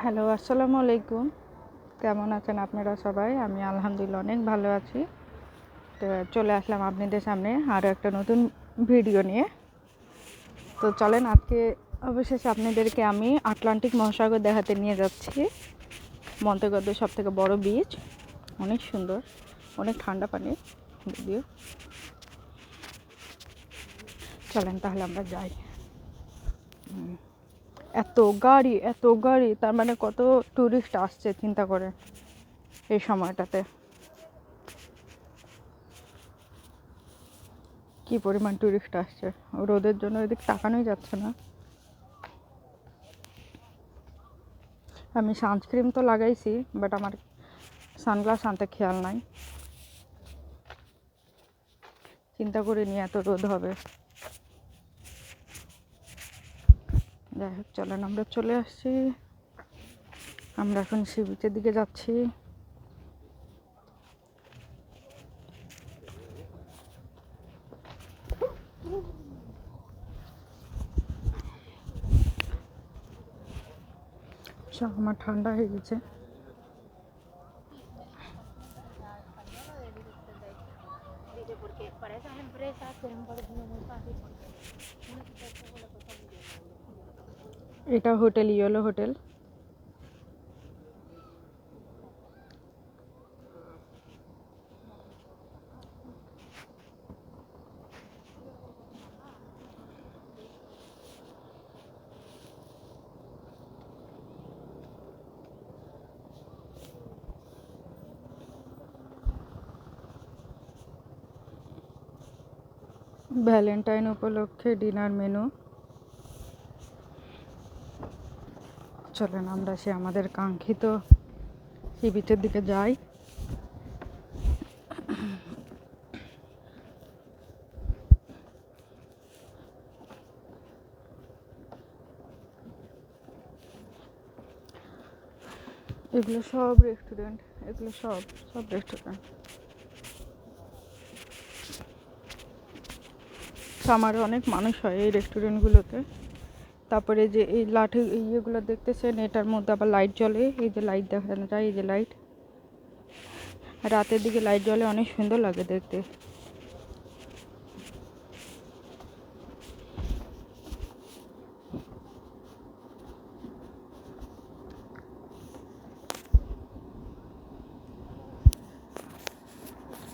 Hello, আসসালামু আলাইকুম। কেমন আছেন আপনারা সবাই? আমি আলহামদুলিল্লাহ অনেক ভালো আছি। তো চলে আসলাম আপনাদের সামনে আরও একটা নতুন ভিডিও নিয়ে। তো চলেন আজকে অবশেষে আপনাদেরকে আমি আটলান্টিক মহাসাগর দেখাতে নিয়ে যাচ্ছি। মন্তেগোর সবথেকে বড় বিচ, অনেক সুন্দর, অনেক ঠান্ডা পানি যদিও। চলেন তাহলে আমরা যাই। এত গাড়ি, তার মানে কত ট্যুরিস্ট আসছে চিন্তা করে এই সময়টাতে। কি পরিমাণ টুরিস্ট আসছে, রোদের জন্য এদিক তাকানোই যাচ্ছে না। আমি সানস্ক্রিন তো লাগাইছি, বাট আমার সানগ্লাস আনতে খেয়াল নাই। চিন্তা করিনি এত রোদ হবে। যাই হোক, চলেন আমরা চলে আসছি। আমরা এখন সি বিচের দিকে যাচ্ছি। আমার ঠান্ডা হয়ে গেছে। এটা হোটেল, ইয়েলো হোটেল। ভ্যালেন্টাইন উপলক্ষে ডিনার মেনু। চলেন আমরা আমাদের কাঙ্ক্ষিত সি বিচের দিকে যাই। এগুলো সব রেস্টুরেন্ট, এগুলো সব রেস্টুরেন্ট। সামারে অনেক মানুষ হয় এই রেস্টুরেন্টগুলোতে। তারপরে যে এই লাঠি ইয়েগুলো দেখতেছেন, এটার মধ্যে আবার লাইট জ্বলে। এই যে লাইট দেখানো যায়, এই যে লাইট, রাতের দিকে লাইট জ্বলে, অনেক সুন্দর লাগে দেখতে।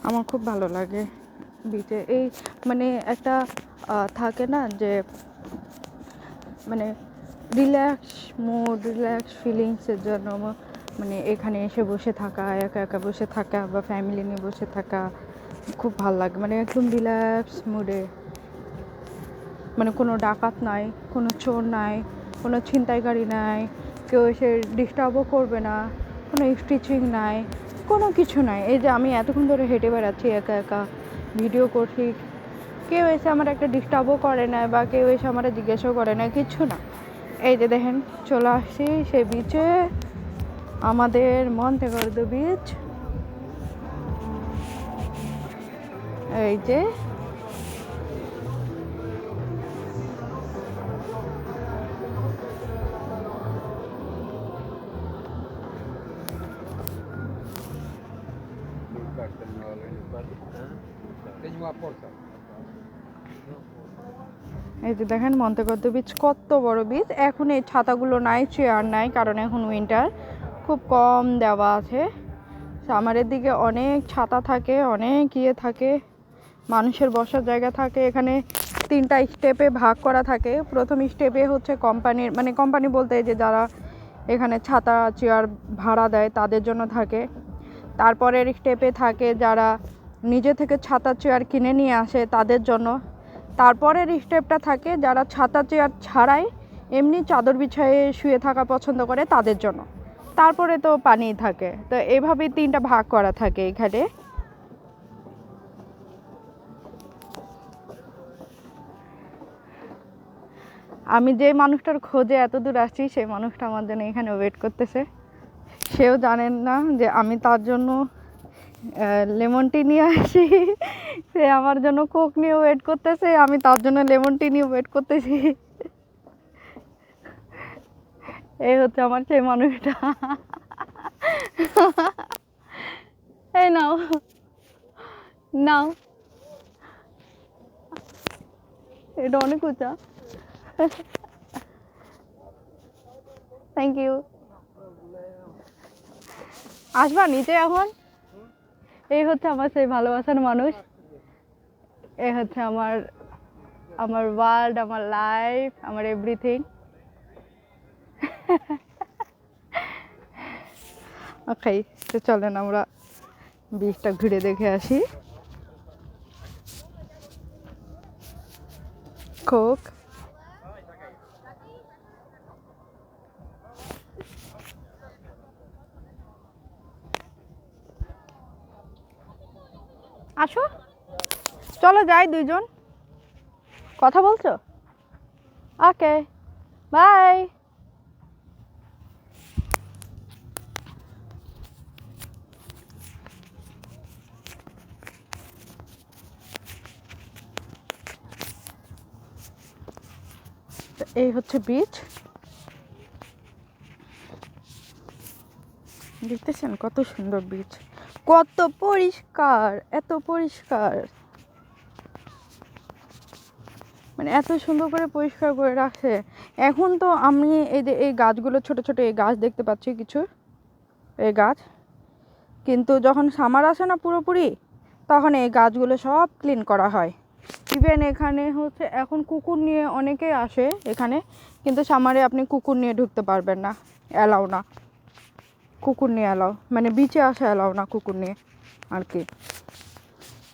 আমার খুব ভালো লাগে বিচে এই, মানে একটা থাকে না যে মানে রিল্যাক্স মুড, রিল্যাক্স ফিলিংসের জন্য মানে এখানে এসে বসে থাকা, একা একা বসে থাকা বা ফ্যামিলি নিয়ে বসে থাকা খুব ভালো লাগে। মানে একদম রিল্যাক্স মুডে, মানে কোনো ডাকাত নাই, কোনো চোর নাই, কোনো ছিনতাইকারী নাই, কেউ এসে ডিস্টার্বও করবে না, কোনো স্টিচিং নাই, কোনো কিছু নাই। এই যে আমি এতক্ষণ ধরে হেঁটে বেড়াচ্ছি একা একা, ভিডিও করছি, কেউ এসে আমার একটা ডিস্টার্বও করে না বা কেউ এসে আমার জিজ্ঞাসাও করে না, কিচ্ছু না। এই যে দেখেন চলে আসছি সেই বিচে, আমাদের মন্তেগোর বিচ। এই যে এই যে দেখেন মন্তেগোর বিচ কত বড় বিচ। এখন এই ছাতাগুলো নাই, চেয়ার নাই, কারণ এখন উইন্টার, খুব কম দেওয়া আছে। সামারের দিকে অনেক ছাতা থাকে, অনেক ইয়ে থাকে, মানুষের বসার জায়গা থাকে। এখানে 3টা স্টেপে ভাগ করা থাকে। প্রথম স্টেপে হচ্ছে কোম্পানির, মানে কোম্পানি বলতে যে যারা এখানে ছাতা চেয়ার ভাড়া দেয় তাদের জন্য থাকে। তারপরের স্টেপে থাকে যারা নিজে থেকে ছাতা চেয়ার কিনে নিয়ে আসে তাদের জন্য। তারপরের স্টেপটা থাকে যারা ছাতা চেয়ার ছাড়াই এমনি চাদর বিছায়ে শুয়ে থাকা পছন্দ করে তাদের জন্য। তারপরে তো পানি থাকে। তো এইভাবেই 3টা ভাগ করা থাকে এখানে। আমি যে মানুষটার খোঁজে এত দূর আসছি, সেই মানুষটা আমার জন্য এখানে ওয়েট করতেছে। সেও জানেন না যে আমি তার জন্য লেমন টি নিয়ে আসি। সে আমার জন্য কোক নিয়ে ওয়েট করতেছে, আমি তার জন্য লেমন টি নিয়ে ওয়েট করতেছি। এই হচ্ছে আমার সেই মানুষটা। এই নাও, নাও, এটা অনেক উঁচা। Thank you. আসবা নিচে এখন? এই হচ্ছে আমার সেই ভালোবাসার মানুষ। এই হচ্ছে আমার আমার ওয়ার্ল্ড, আমার লাইফ, আমার এভরিথিং। ওকে, তো চলেন আমরা বিচটা ঘুরে দেখে আসি। কোক, আসো, চলো যাই দুইজন। কথা বলছো? ওকে, বাই। এই হচ্ছে বিচ, দেখতেছেন কত সুন্দর বিচ, কত পরিষ্কার, এত পরিষ্কার, মানে এত সুন্দর করে পরিষ্কার করে রাখছে। এখন তো আমি এই যে এই গাছগুলো, ছোট ছোট এই গাছ দেখতে পাচ্ছি কিছু, এই গাছ, কিন্তু যখন সামার আসে না পুরোপুরি, তখন এই গাছগুলো সব ক্লিন করা হয়। ইভেন এখানে হচ্ছে এখন কুকুর নিয়ে অনেকেই আসে এখানে, কিন্তু সামারে আপনি কুকুর নিয়ে ঢুকতে পারবেন না, অ্যালাউ না। কুকুর নিয়ে অ্যালাউ, মানে বিচে আসা অ্যালাউ না কুকুর নিয়ে আর কি।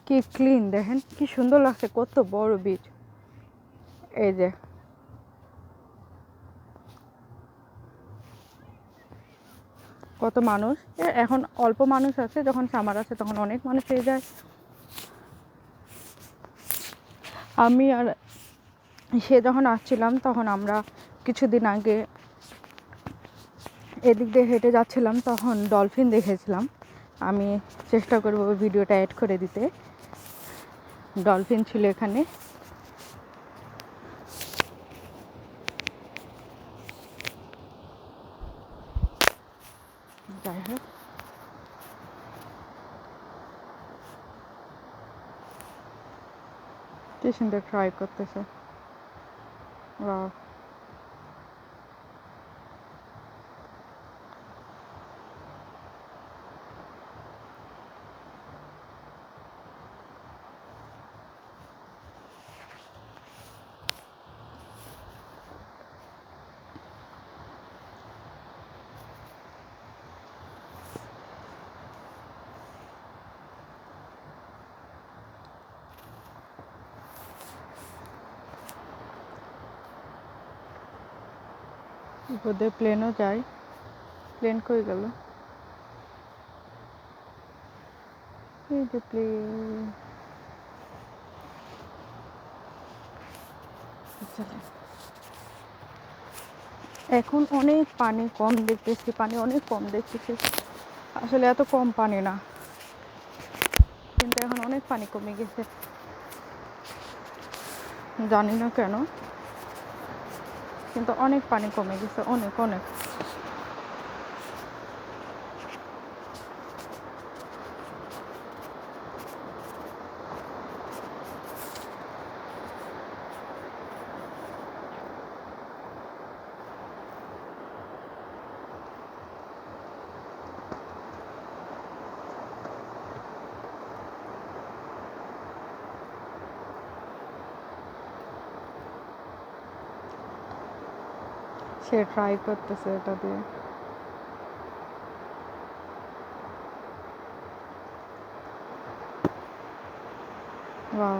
কি ক্লিন দেখেন, কি সুন্দর লাগছে, কত বড় বিচ। এই যে কত মানুষ, এখন অল্প মানুষ আছে, যখন সামার আছে তখন অনেক মানুষ হয়ে যায়। আমি আর সে যখন আসছিলাম তখন আমরা কিছুদিন আগে এদিক দিয়ে হেঁটে যাচ্ছিলাম, তখন ডলফিন দেখেছিলাম। আমি চেষ্টা করবো ভিডিওটা অ্যাড করে দিতে। ডলফিন ছিল এখানে। যাই হোক, কি সুন্দর ট্রাই করতেছে। ওয়াও, উপর দিয়ে প্লেনও যায়। প্লেন কই গেল? এই যে প্লেন। এখন অনেক পানি কম দেখতেছি, পানি অনেক কম দেখতেছি। আসলে এত কম পানি না, কিন্তু এখন অনেক পানি কমে গেছে, জানি না কেন, কিন্তু অনেক পানি কমে গেছে, অনেক অনেক। সে ট্রাই করতেছে এটা দিয়ে। ওয়াও,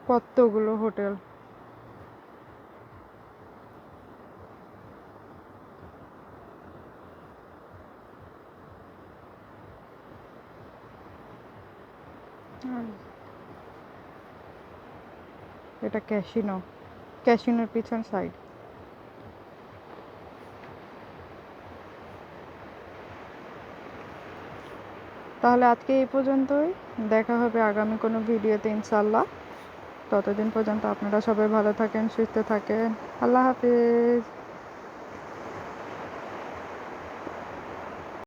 কতগুলো হোটেল। এটা ক্যাসিনো, ক্যাসিনোর পিছন সাইড। তাহলে আজকে এই পর্যন্তই, দেখা হবে আগামী কোনো ভিডিওতে ইনশাল্লাহ। ততদিন পর্যন্ত আপনারা সবাই ভালো থাকেন, সুস্থ থাকেন। আল্লাহ হাফিজ।